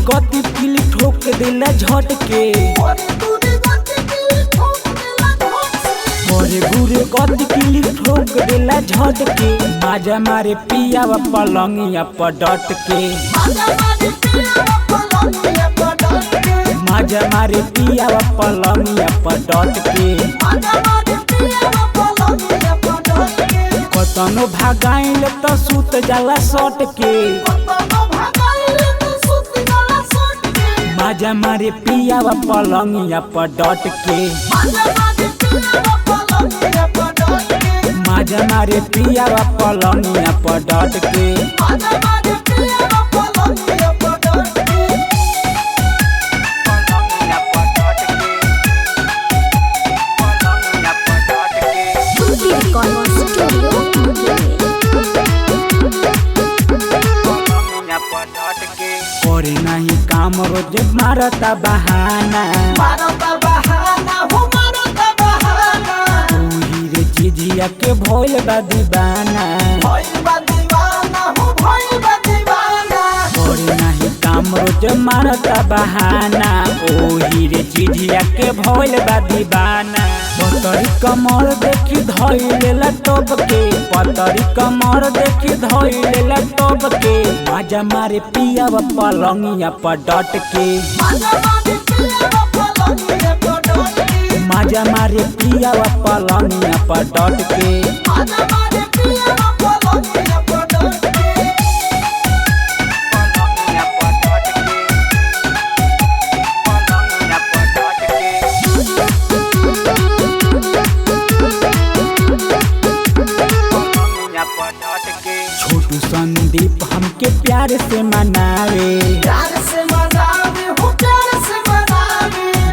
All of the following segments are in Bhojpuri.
गति किली ठोक देला झटके मोरे गुरे गति किली ठोक देला झटके माजा मारे पियावा पलंगिया पर डट के माजा मारे पियावा पलंगिया पर डट के कतनो भागाइल त सुत जाला सट के माजा मारे पियावा पलंगिया पर डट के माजा मारे पियावा पलंगिया पर डट के करे नहीं काम रोज मारता बहाना तू रे चिजिया के भोल बा दीवाना करे नहीं काम रोज मारता बहाना ओही रे चिजिया के भोल बा दीवाना पतरी कमर देखी धइलेला टब के पतरी कमर देखी धइलेला टब के माजा मारे पियावा पलंगिया पर डट के माजा मारे पियावा पलंगिया पर डट के छोटू संदीप हमके प्यार से मनावे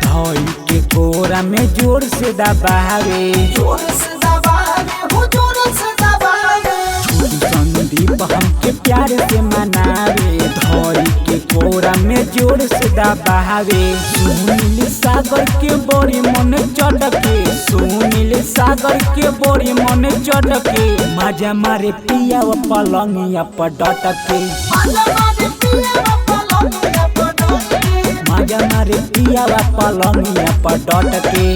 धोई के कोरा में जोर से दबावे छोटू संदीप हमके प्यार से मनावे धोई के कोरा में जोर से दबावे सुनील सागर के बड़ी मन चटके सुनील सागर के बड़ी मन चटके माजा मारे पियावा पलंगिया पर डटके माजा मारे पियावा पलंगिया पर डटके